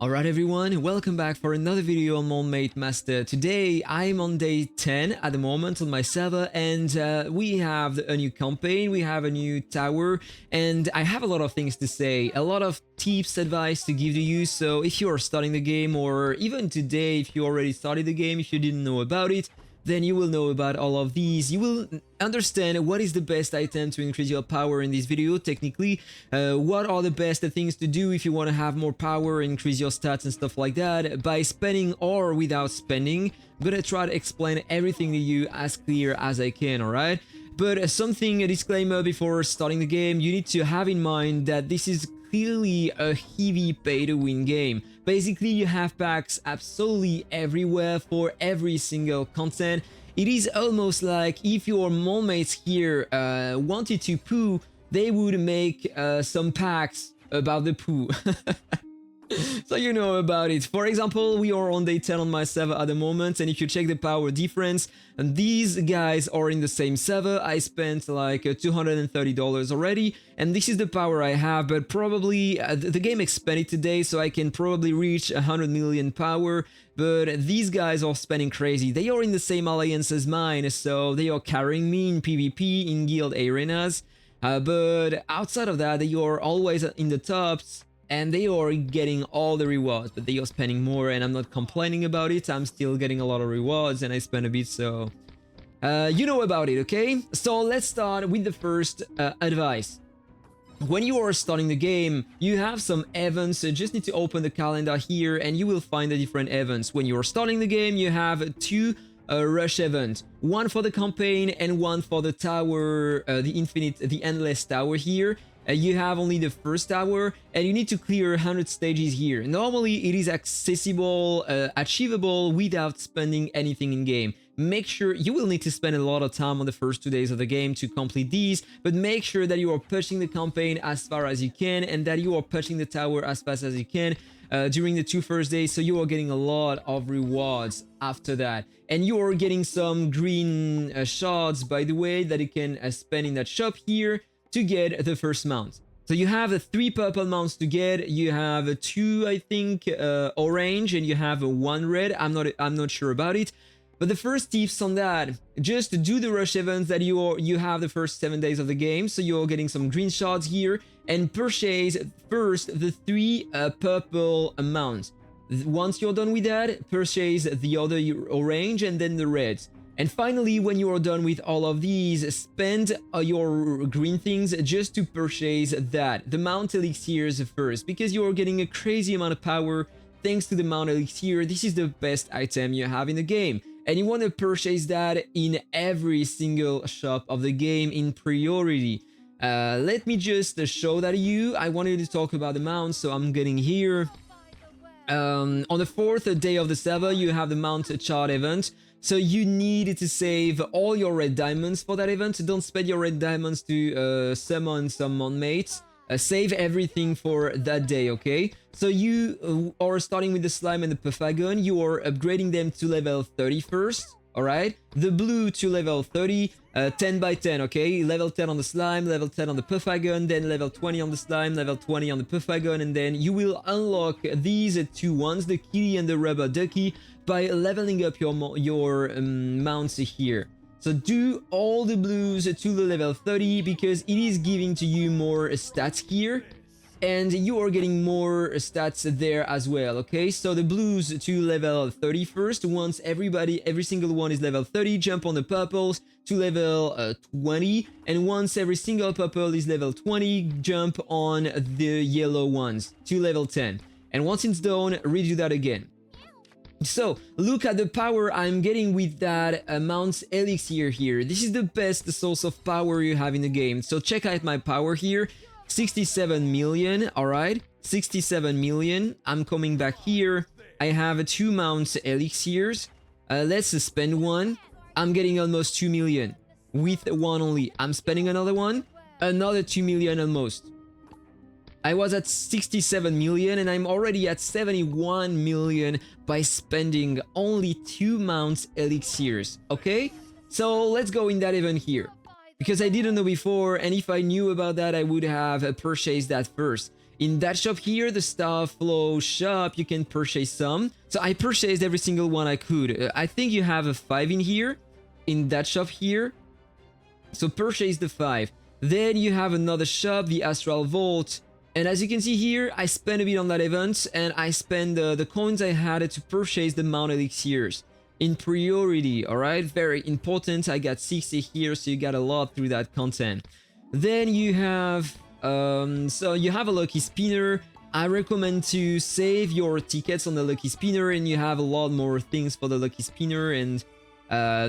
Alright everyone, welcome back for another video on Monmate Master. Today I'm on day 10 at the moment on my server, and we have a new campaign, we have a new tower, and I have a lot of things to say, a lot of tips, advice to give to you. So if you are starting the game, or even today if you already started the game, if you didn't know about it, then you will know about all of these. You will understand what is the best item to increase your power in this video technically, what are the best things to do if you want to have more power, increase your stats and stuff like that, by spending or without spending. I'm gonna try to explain everything to you as clear as I can, alright? But a disclaimer before starting the game, you need to have in mind that this is clearly a heavy pay-to-win game. Basically, you have packs absolutely everywhere for every single content. It is almost like if your Monmates here wanted to poo, they would make some packs about the poo. So you know about it. For example, we are on day 10 on my server at the moment, and if you check the power difference, and these guys are in the same server. I spent like $230 already, and this is the power I have, but probably the game expanded today, so I can probably reach 100 million power, but these guys are spending crazy. They are in the same alliance as mine, so they are carrying me in PvP, in guild arenas, but outside of that, they are always in the tops, and they are getting all the rewards, but they are spending more, and I'm not complaining about it. I'm still getting a lot of rewards, and I spend a bit, so you know about it, okay? So let's start with the first advice. When you are starting the game, you have some events. You just need to open the calendar here, and you will find the different events. When you are starting the game, you have two rush events, one for the campaign and one for the tower, the endless tower here. You have only the first tower, and you need to clear 100 stages here. Normally, it is accessible, achievable without spending anything in game. Make sure you will need to spend a lot of time on the first 2 days of the game to complete these, but make sure that you are pushing the campaign as far as you can, and that you are pushing the tower as fast as you can during the first 2 days, so you are getting a lot of rewards after that. And you are getting some green shards, by the way, that you can spend in that shop here to get the first mount. So you have 3 purple mounts to get. You have 2, I think, orange, and you have 1 red. I'm not sure about it. But the first tips on that, just do the rush events that you have the first 7 days of the game. So you're getting some green shards here, and purchase first the 3 purple mounts. Once you're done with that, purchase the other orange and then the reds. And finally, when you are done with all of these, spend your green things just to purchase that, the Mount Elixirs first, because you are getting a crazy amount of power thanks to the Mount Elixir. This is the best item you have in the game, and you want to purchase that in every single shop of the game in priority. Let me just show that to you. I wanted to talk about the mounts, so I'm getting here. On the 4th day of the server, you have the Mount Chart event. So you need to save all your red diamonds for that event. Don't spend your red diamonds to summon some Monmates. Save everything for that day, okay? So you are starting with the slime and the puffagon. You are upgrading them to level 30 first, alright? The blue to level 30, 10 by 10, okay? Level 10 on the slime, level 10 on the puffagon, then level 20 on the slime, level 20 on the puffagon, and then you will unlock these 2 ones, the kitty and the rubber ducky, by leveling up your mounts here. So do all the blues to the level 30, because it is giving to you more stats here, and you are getting more stats there as well, okay? So the blues to level 30 first. Once every single one is level 30, jump on the purples to level 20, and once every single purple is level 20, jump on the yellow ones to level 10. And once it's done, redo that again. So, look at the power I'm getting with that Mount Elixir here. This is the best source of power you have in the game. So check out my power here. 67 million, alright? 67 million. I'm coming back here. I have 2 Mount Elixirs. Let's spend one. I'm getting almost 2 million. With one only. I'm spending another one. Another 2 million almost. I was at 67 million, and I'm already at 71 million by spending only 2 Mount Elixirs, okay? So let's go in that event here, because I didn't know before, and if I knew about that, I would have purchased that first. In that shop here, the Star Flow shop, you can purchase some. So I purchased every single one I could. I think you have a 5 in here, in that shop here. So purchase the 5. Then you have another shop, the Astral Vault. And as you can see here, I spent a bit on that event, and I spent the coins I had to purchase the Mount ELIXIRs in priority, alright? Very important. I got 60 here, so you got a lot through that content. Then you have, so you have a Lucky Spinner. I recommend to save your tickets on the Lucky Spinner, and you have a lot more things for the Lucky Spinner, and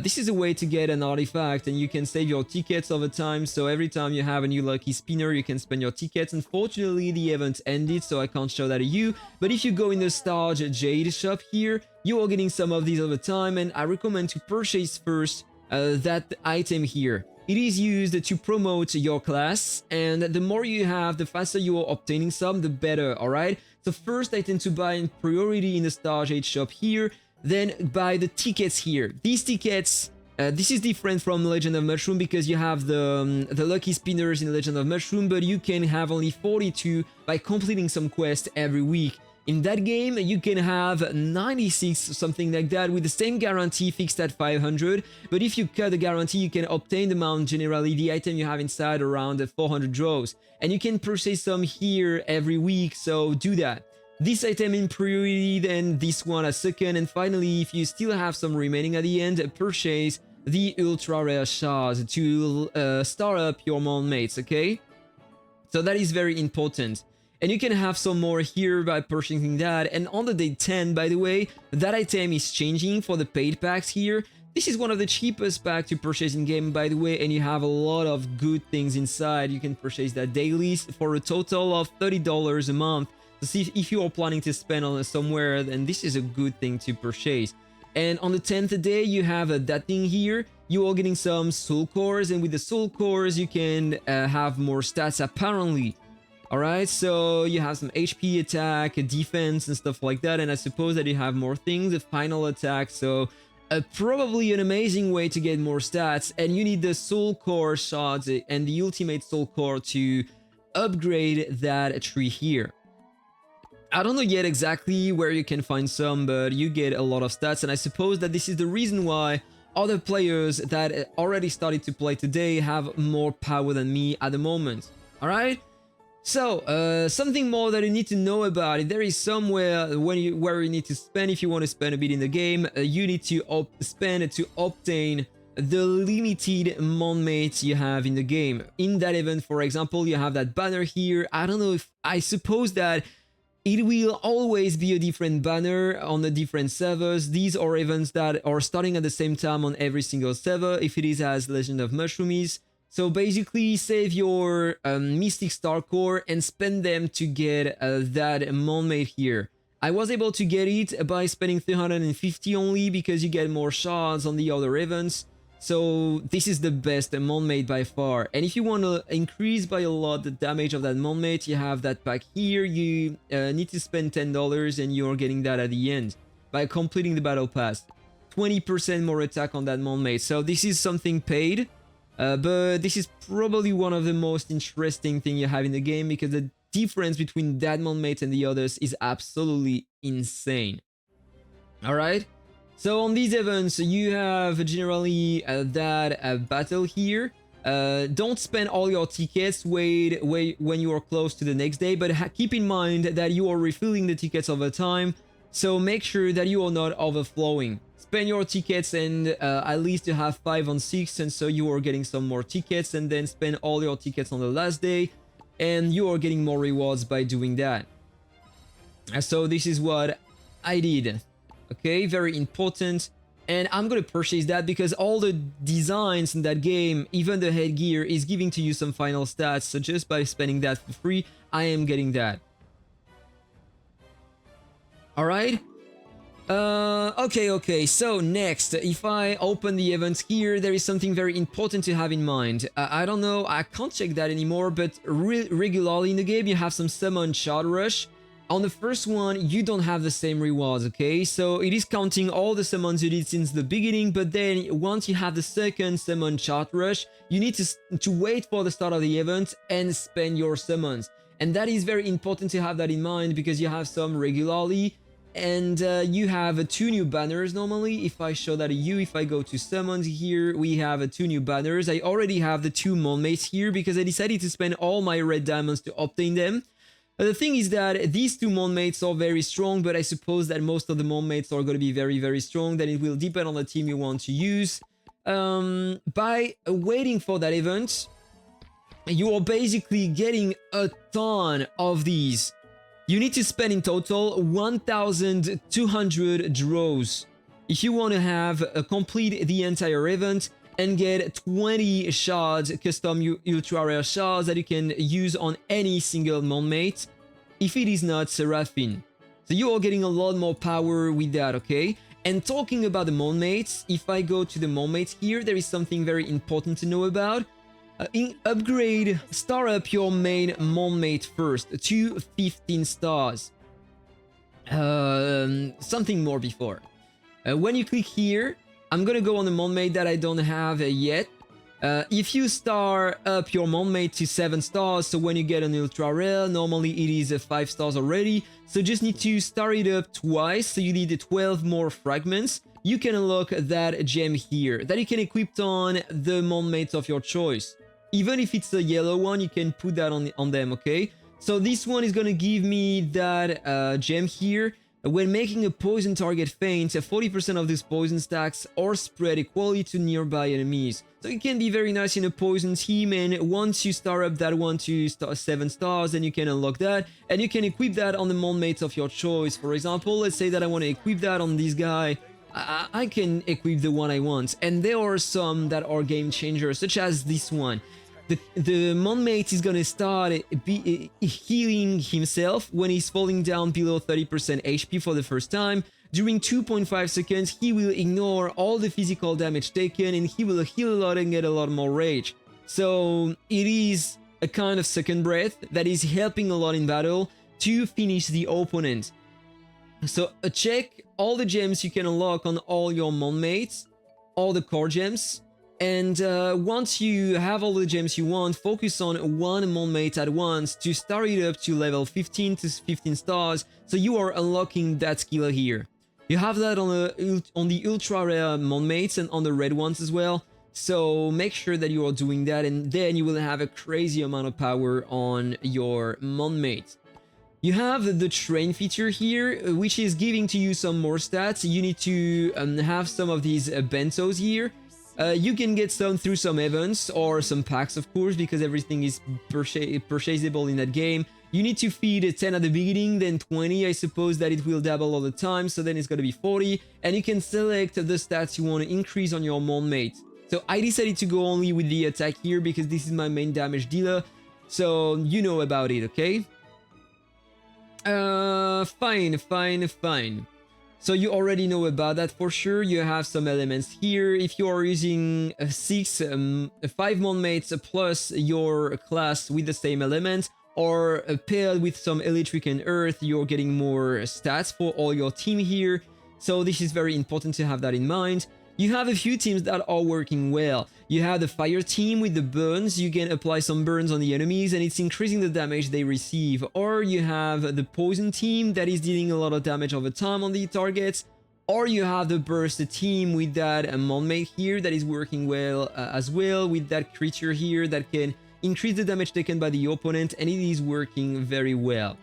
this is a way to get an artifact, and you can save your tickets over time. So every time you have a new Lucky Spinner, you can spend your tickets. Unfortunately, the event ended, so I can't show that to you. But if you go in the STARJADE shop here, you are getting some of these over time, and I recommend to purchase first that item here. It is used to promote your class, and the more you have, the faster you are obtaining some, the better, alright? So first I tend to buy in priority in the STARJADE shop here, then buy the tickets here. These tickets, this is different from Legend of Mushroom because you have the Lucky Spinners in Legend of Mushroom, but you can have only 42 by completing some quests every week. In that game, you can have 96, something like that, with the same guarantee fixed at 500. But if you cut the guarantee, you can obtain the amount, generally the item you have inside, around 400 draws. And you can purchase some here every week, so do that. This item in priority, then this one as second. And finally, if you still have some remaining at the end, purchase the ultra rare shards to start up your MONMATES, okay? So that is very important. And you can have some more here by purchasing that. And on the day 10, by the way, that item is changing for the paid packs here. This is one of the cheapest packs to purchase in game, by the way, and you have a lot of good things inside. You can purchase that daily for a total of $30 a month. So see if you are planning to spend on somewhere, then this is a good thing to purchase. And on the 10th day, you have that thing here. You are getting some soul cores, and with the soul cores, you can have more stats apparently. Alright, so you have some HP, attack, defense, and stuff like that, and I suppose that you have more things, the final attack, so probably an amazing way to get more stats, and you need the Soulcore shards and the ultimate Soulcore to upgrade that tree here. I don't know yet exactly where you can find some, but you get a lot of stats, and I suppose that this is the reason why other players that already started to play today have more power than me at the moment. Alright? So, something more that you need to know about it. There is somewhere where you need to spend if you want to spend a bit in the game. You need to spend to obtain the limited MONMATES you have in the game. In that event, for example, you have that banner here. I don't know if... I suppose that it will always be a different banner on the different servers. These are events that are starting at the same time on every single server, if it is as Legend of Mushroom is. So basically, save your Mystic Star Core and spend them to get that MONMATE here. I was able to get it by spending 350 only because you get more shards on the other events. So this is the best MONMATE by far. And if you want to increase by a lot the damage of that MONMATE, you have that pack here. You need to spend $10 and you're getting that at the end by completing the battle pass. 20% more attack on that MONMATE. So this is something paid. But this is probably one of the most interesting thing you have in the game because the difference between that MONMATE and the others is absolutely insane. Alright? So on these events, you have generally that battle here. Don't spend all your tickets, wait when you are close to the next day, but keep in mind that you are refilling the tickets over time, so make sure that you are not overflowing. Spend your tickets and at least you have 5 on 6, and so you are getting some more tickets, and then spend all your tickets on the last day and you are getting more rewards by doing that. So this is what I did. Okay, very important. And I'm gonna purchase that because all the designs in that game, even the headgear, is giving to you some final stats. So just by spending that for free, I am getting that. Alright? Okay, so next, if I open the events here, there is something very important to have in mind. I don't know, I can't check that anymore, but regularly in the game, you have some summon shard rush. On the first one, you don't have the same rewards, okay? So it is counting all the summons you did since the beginning, but then once you have the second summon shard rush, you need to wait for the start of the event and spend your summons. And that is very important to have that in mind because you have some regularly. And you have 2 new banners normally. If I show that to you, if I go to summons here, we have 2 new banners. I already have the 2 Monmates here because I decided to spend all my red diamonds to obtain them. The thing is that these 2 Monmates are very strong, but I suppose that most of the Monmates are going to be very, very strong. Then it will depend on the team you want to use. By waiting for that event, you are basically getting a ton of these. You need to spend in total 1,200 draws if you want to have complete the entire event and get 20 shards, custom ultra rare shards that you can use on any single Monmate if it is not Seraphine. So you are getting a lot more power with that, okay? And talking about the Monmates, if I go to the Monmates here, there is something very important to know about. Star up your main Monmate first to 15 stars. Something more before. When you click here, I'm gonna go on the Monmate that I don't have yet. If you star up your Monmate to 7 stars, so when you get an ultra rare, normally it is 5 stars already. So just need to star it up twice, so you need 12 more fragments. You can unlock that gem here that you can equip on the Monmates of your choice. Even if it's a yellow one, you can put that on them, okay? So this one is gonna give me that gem here. When making a poison target faint, 40% of these poison stacks are spread equally to nearby enemies. So it can be very nice in a poison team, and once you star up that one to 7 stars, then you can unlock that, and you can equip that on the Monmates of your choice. For example, let's say that I want to equip that on this guy. I can equip the one I want, and there are some that are game changers, such as this one. The Monmate is gonna start healing himself when he's falling down below 30% HP for the first time. During 2.5 seconds, he will ignore all the physical damage taken, and he will heal a lot and get a lot more rage. So it is a kind of second breath that is helping a lot in battle to finish the opponent. So check all the gems you can unlock on all your Monmates, all the core gems. And once you have all the gems you want, focus on one Monmate at once to start it up to level 15 to 15 stars, so you are unlocking that skill here. You have that on the ultra rare Monmates and on the red ones as well, so make sure that you are doing that, and then you will have a crazy amount of power on your Monmate. You have the train feature here, which is giving to you some more stats. You need to have some of these bentos here. You can get some through some events or some packs, of course, because everything is purchasable in that game. You need to feed 10 at the beginning, then 20. I suppose that it will double all the time, so then it's going to be 40. And you can select the stats you want to increase on your Monmate. So I decided to go only with the attack here because this is my main damage dealer. So you know about it, okay? Fine. So you already know about that for sure. You have some elements here. If you are using 5 Monmates plus your class with the same element, or paired with some electric and earth, you're getting more stats for all your team here. So this is very important to have that in mind. You have a few teams that are working well. You have the fire team with the burns. You can apply some burns on the enemies and it's increasing the damage they receive. Or you have the poison team that is dealing a lot of damage over time on the targets. Or you have the burst team with that Monmate here that is working well as well, with that creature here that can increase the damage taken by the opponent, and it is working very well.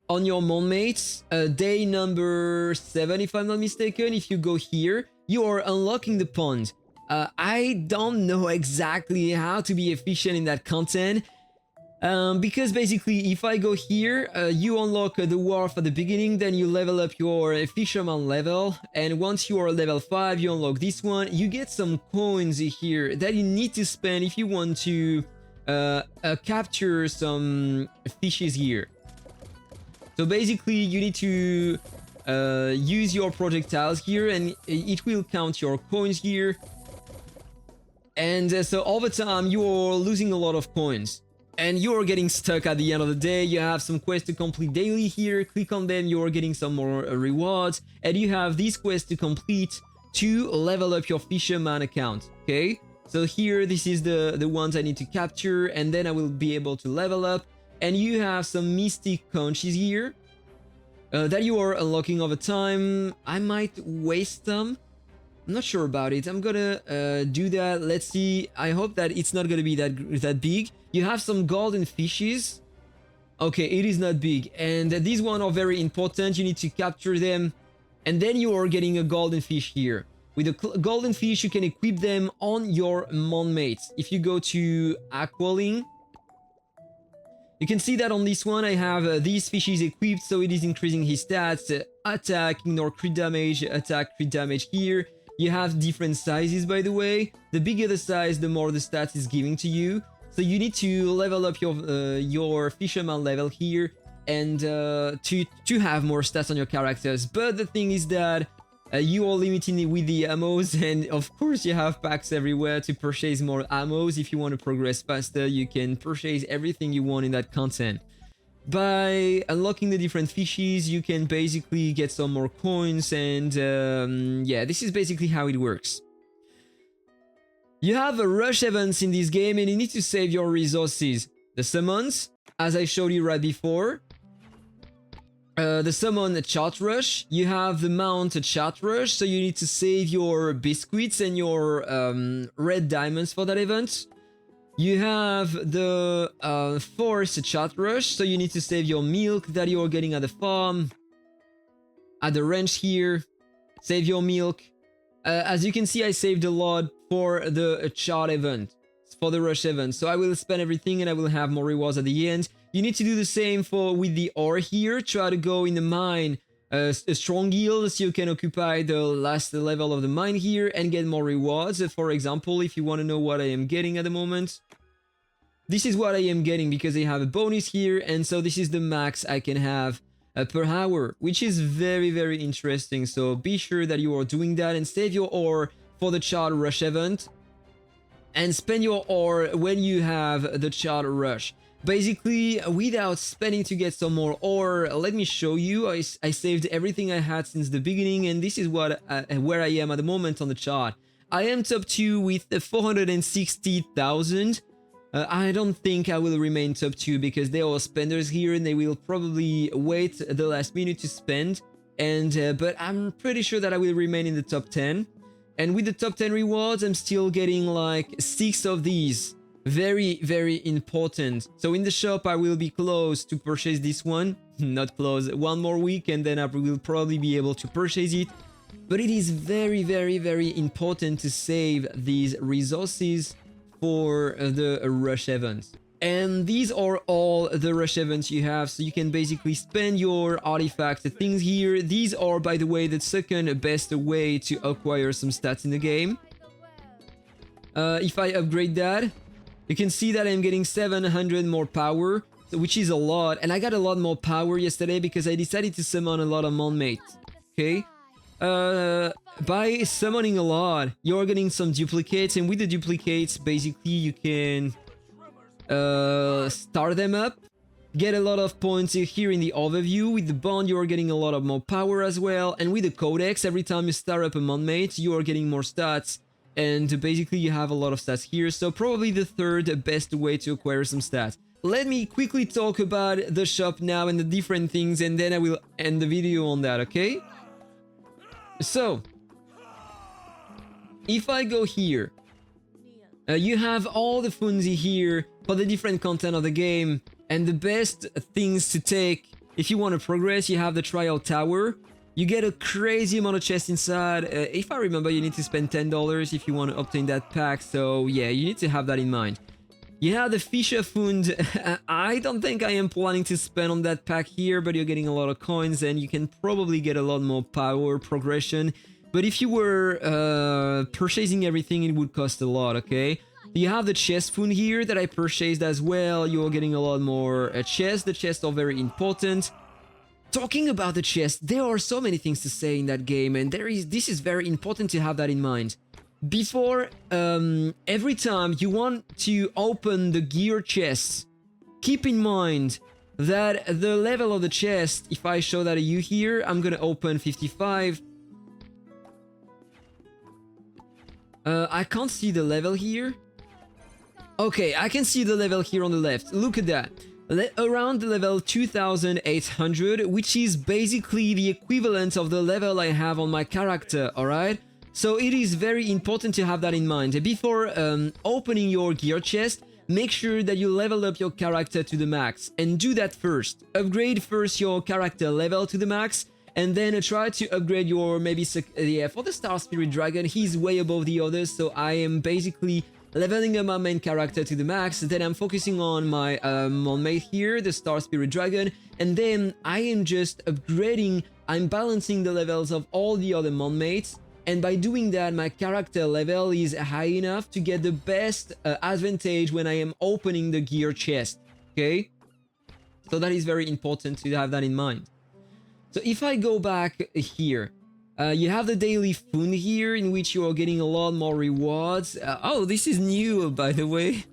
On your Monmates, day number 7 if I'm not mistaken, if you go here, you are unlocking the pond. I don't know exactly how to be efficient in that content, because basically if I go here, you unlock the wharf at the beginning, then you level up your fisherman level, and once you are level 5 you unlock this one. You get some coins here that you need to spend if you want to capture some fishes here. So basically you need to use your projectiles here and it will count your coins here. And so all the time you are losing a lot of coins. And you are getting stuck at the end of the day. You have some quests to complete daily here. Click on them, you are getting some more rewards. And you have these quests to complete to level up your fisherman account, okay? So here, this is the ones I need to capture, and then I will be able to level up. and you have some mystic conches here that you are unlocking over time. I might waste them. I'm not sure about it. I'm gonna do that. Let's see. I hope that it's not gonna be that big. You have some golden fishes. Okay, it is not big, and these ones are very important. You need to capture them, and then you are getting a golden fish here. With a golden fish, you can equip them on your Monmates. If you go to Aqualing, you can see that on this one I have these fishes equipped, so it is increasing his stats, attack, ignore crit damage, attack, crit damage here. You have different sizes, by the way. The bigger the size, the more the stats is giving to you. So you need to level up your fisherman level here and to have more stats on your characters. But the thing is that you are limiting it with the ammos, and of course you have packs everywhere to purchase more ammos. If you want to progress faster, you can purchase everything you want in that content. By unlocking the different fishes, you can basically get some more coins, and yeah, this is basically how it works. You have a rush events in this game, and you need to save your resources. The summons, as I showed you right before. The summon chart rush. You have the mount chart rush, so you need to save your biscuits and your red diamonds for that event. You have the force chart rush, so you need to save your milk that you are getting at the farm, at the ranch here. Save your milk. As you can see, I saved a lot for the chart event, for the rush event. So I will spend everything and I will have more rewards at the end. You need to do the same with the ore here. Try to go in the mine a strong yield so you can occupy the last level of the mine here and get more rewards. For example, if you want to know what I am getting at the moment, this is what I am getting because I have a bonus here, and so this is the max I can have per hour, which is very, very interesting. So be sure that you are doing that and save your ore for the chart rush event and spend your ore when you have the chart rush. Basically, without spending to get some more ore, let me show you. I saved everything I had since the beginning, and this is what where I am at the moment on the chart. I am top 2 with 460,000. I don't think I will remain top 2 because there are spenders here and they will probably wait the last minute to spend. And but I'm pretty sure that I will remain in the top 10. And with the top 10 rewards, I'm still getting like 6 of these. Very, very important. So in the shop, I will be close to purchase this one. Not close. One more week and then I will probably be able to purchase it. But it is very, very, very important to save these resources for the rush events. And these are all the rush events you have, so you can basically spend your artifacts, the things here. These are, by the way, the second best way to acquire some stats in the game. If I upgrade that, you can see that I'm getting 700 more power, which is a lot. And I got a lot more power yesterday because I decided to summon a lot of Monmates. Okay? By summoning a lot, you're getting some duplicates, and with the duplicates, basically you can start them up, get a lot of points here in the overview. With the bond, you're getting a lot of more power as well, and with the codex, every time you start up a Monmate, you are getting more stats, and basically you have a lot of stats here. So probably the third best way to acquire some stats. Let me quickly talk about the shop now and the different things, and then I will end the video on that, okay? So, if I go here, you have all the funzi here for the different content of the game, and the best things to take if you want to progress. You have the trial tower. You get a crazy amount of chests inside. If I remember, you need to spend $10 if you want to obtain that pack, so yeah, you need to have that in mind. You have the Fisher Fund. I don't think I am planning to spend on that pack here, but you're getting a lot of coins and you can probably get a lot more power progression. But if you were purchasing everything, it would cost a lot, okay? You have the chest fund here that I purchased as well. You're getting a lot more chests. The chests are very important. Talking about the chest, there are so many things to say in that game, and this is very important to have that in mind. Before, every time you want to open the gear chests, keep in mind that the level of the chest, if I show that to you here, I'm gonna open 55. I can't see the level here. Okay, I can see the level here on the left. Look at that. around level 2800, which is basically the equivalent of the level I have on my character, alright? So it is very important to have that in mind. Before opening your gear chest, make sure that you level up your character to the max, and do that first. Upgrade first your character level to the max, and then try to upgrade your maybe yeah, for the Star Spirit Dragon, he's way above the others, so I am basically leveling up my main character to the max. Then I'm focusing on my Monmate here, the Star Spirit Dragon, and then I am just upgrading, I'm balancing the levels of all the other Monmates, and by doing that my character level is high enough to get the best advantage when I am opening the gear chest, okay? So that is very important to have that in mind. So if I go back here, you have the daily fund here, in which you are getting a lot more rewards. Oh, this is new, by the way.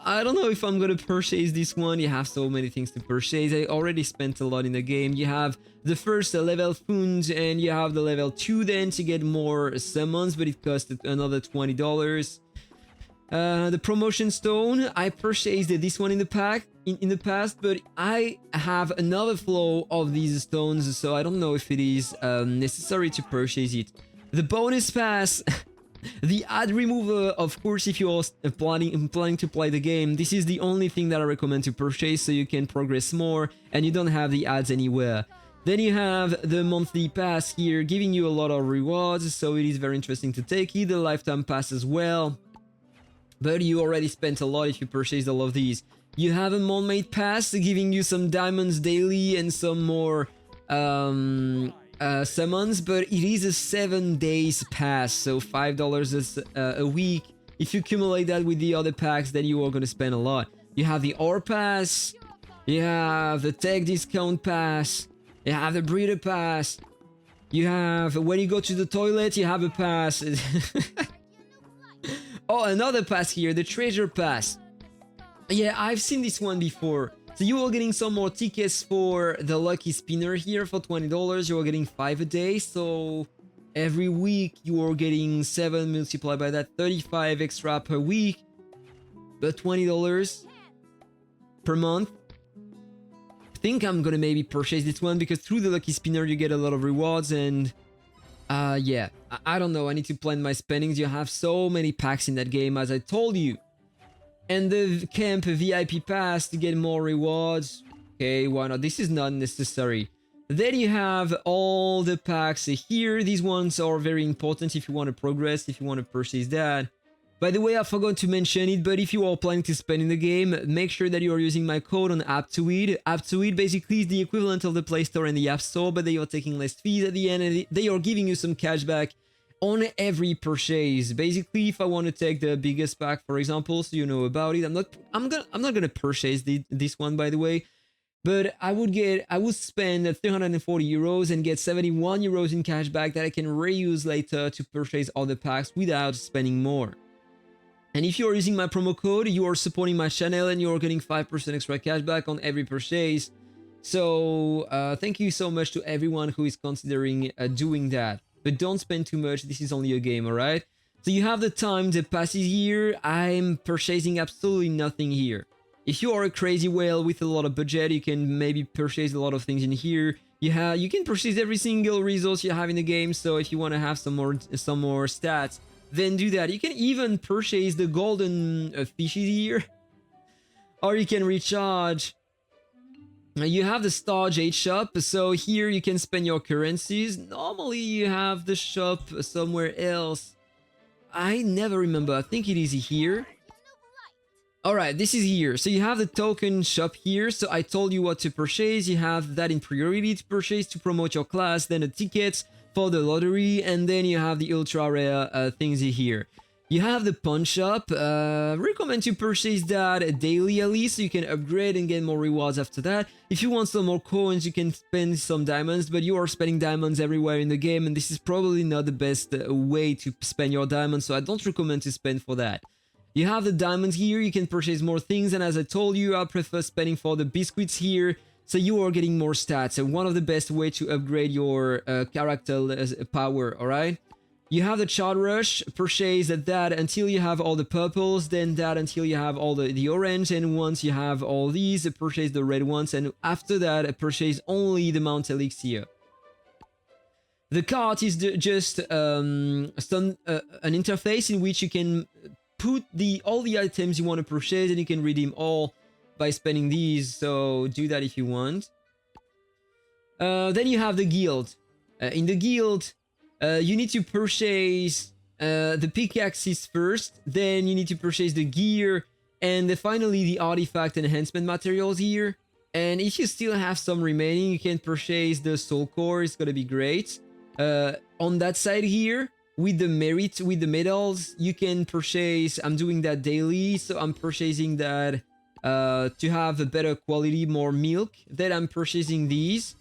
I don't know if I'm gonna purchase this one. You have so many things to purchase. I already spent a lot in the game. You have the first level fund, and you have the level 2 then to get more summons, but it cost another $20. The promotion stone, I purchased this one in the pack in the past, but I have another flow of these stones, so I don't know if it is necessary to purchase it. The bonus pass, the ad remover, of course, if you are planning to play the game, this is the only thing that I recommend to purchase, so you can progress more and you don't have the ads anywhere. Then you have the monthly pass here, giving you a lot of rewards, so it is very interesting to take it. The lifetime pass as well, but you already spent a lot if you purchased all of these. You have a Monmate Pass giving you some diamonds daily and some more summons, but it is a 7 days pass, so $5 a week. If you accumulate that with the other packs, then you are going to spend a lot. You have the Ore Pass, you have the Tech Discount Pass, you have the Breeder Pass, you have, when you go to the toilet, you have a pass. Oh, another pass here, the Treasure Pass. Yeah, I've seen this one before. So you are getting some more tickets for the Lucky Spinner here for $20. You are getting 5 a day, so every week you are getting 7 multiplied by that, 35 extra per week, but $20 per month. I think I'm gonna maybe purchase this one because through the Lucky Spinner you get a lot of rewards, and yeah, I don't know, I need to plan my spendings. You have so many packs in that game, as I told you. And the camp VIP pass to get more rewards. Okay, why not? This is not necessary. Then you have all the packs here. These ones are very important if you want to progress, if you want to purchase that. By the way, I forgot to mention it, but if you are planning to spend in the game, make sure that you are using my code on Aptoide. Aptoide basically is the equivalent of the Play Store and the App Store, but they are taking less fees at the end, and they are giving you some cashback on every purchase. Basically, if I want to take the biggest pack, for example, so you know about it, I'm not gonna purchase this one, by the way, but I would spend 340 euros and get 71 euros in cashback that I can reuse later to purchase other packs without spending more. And if you are using my promo code, you are supporting my channel and you are getting 5% extra cashback on every purchase. So thank you so much to everyone who is considering doing that. But don't spend too much, this is only a game, alright? So you have the timed passes here. I'm purchasing absolutely nothing here. If you are a crazy whale with a lot of budget, you can maybe purchase a lot of things in here. You can purchase every single resource you have in the game, so if you want to have some more stats, then do that. You can even purchase the golden fishes here. Or you can recharge. You have the STARJADE shop, so here you can spend your currencies. Normally you have the shop somewhere else. I never remember, I think it is here. Alright, this is here. So you have the token shop here, so I told you what to purchase. You have that in priority to purchase to promote your class, then the tickets for the lottery, and then you have the ultra rare things here. You have the pawn shop. Recommend to purchase that daily at least, so you can upgrade and get more rewards after that. If you want some more coins, you can spend some diamonds, but you are spending diamonds everywhere in the game, and this is probably not the best way to spend your diamonds, so I don't recommend to spend for that. You have the diamonds here, you can purchase more things, and as I told you, I prefer spending for the biscuits here, so you are getting more stats, and one of the best way to upgrade your character power, alright? You have the Chard Rush, purchase that until you have all the purples, then that until you have all the orange, and once you have all these, purchase the red ones, and after that, purchase only the Mount Elixir. The cart is just an interface in which you can put all the items you want to purchase, and you can redeem all by spending these, so do that if you want. Then you have the guild. In the guild, you need to purchase the pickaxes first, then you need to purchase the gear, and finally the artifact enhancement materials here. And if you still have some remaining, you can purchase the Soulcore, it's gonna be great. On that side here, with the medals, you can purchase, I'm doing that daily, so I'm purchasing that to have a better quality, more milk. Then I'm purchasing these.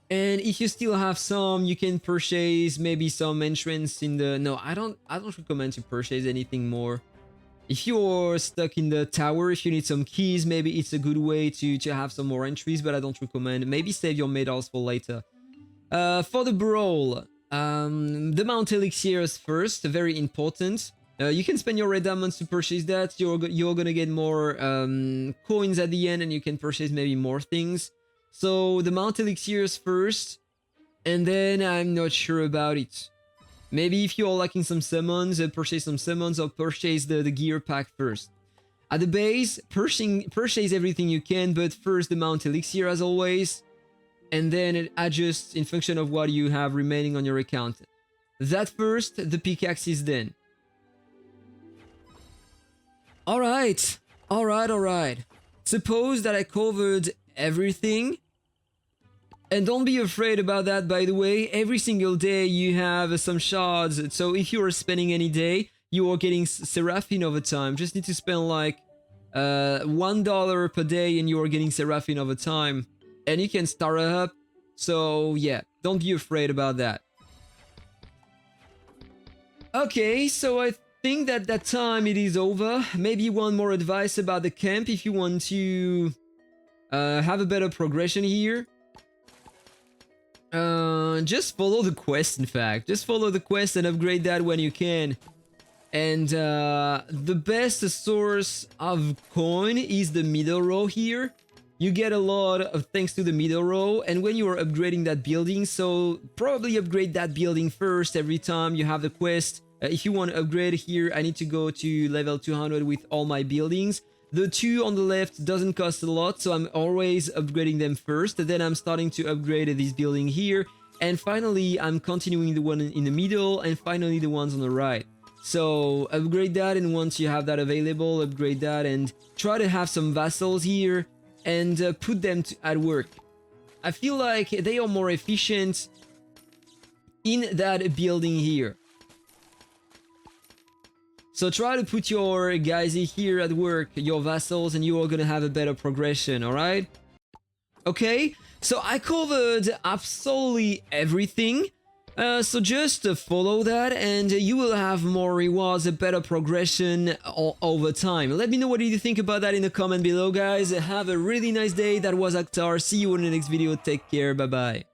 And if you still have some, you can purchase maybe some entrance in the... No, I don't recommend to purchase anything more. If you're stuck in the tower, if you need some keys, maybe it's a good way to have some more entries, but I don't recommend. Maybe save your medals for later. For the brawl, the Mount Elixirs first, very important. You can spend your red diamonds to purchase that. You're gonna get more coins at the end, and you can purchase maybe more things. So the Mount Elixirs first, and then I'm not sure about it. Maybe if you're lacking some summons, purchase some summons, or purchase the gear pack first. At the base, purchase everything you can, but first the Mount Elixir as always, and then it adjusts in function of what you have remaining on your account. That first, the pickaxes then. Alright. Suppose that I covered everything. And don't be afraid about that, by the way. Every single day you have some shards. So if you are spending any day, you are getting Seraphine over time. Just need to spend like $1 per day and you are getting Seraphine over time. And you can star her up. So yeah, don't be afraid about that. Okay, so I think that time it is over. Maybe one more advice about the camp if you want to have a better progression here. Just follow the quest, in fact. Just follow the quest and upgrade that when you can. And the best source of coin is the middle row here. You get a lot of thanks to the middle row, and when you are upgrading that building, so probably upgrade that building first every time you have the quest. If you want to upgrade here, I need to go to level 200 with all my buildings. The two on the left doesn't cost a lot, so I'm always upgrading them first. Then I'm starting to upgrade this building here. And finally, I'm continuing the one in the middle, and finally the ones on the right. So upgrade that, and once you have that available, upgrade that, and try to have some vassals here, and put them at work. I feel like they are more efficient in that building here. So try to put your guys here at work, your vassals, and you are gonna have a better progression, alright? Okay, so I covered absolutely everything. So just follow that and you will have more rewards, a better progression over time. Let me know what you think about that in the comment below, guys. Have a really nice day. That was Akhtar. See you in the next video. Take care. Bye-bye.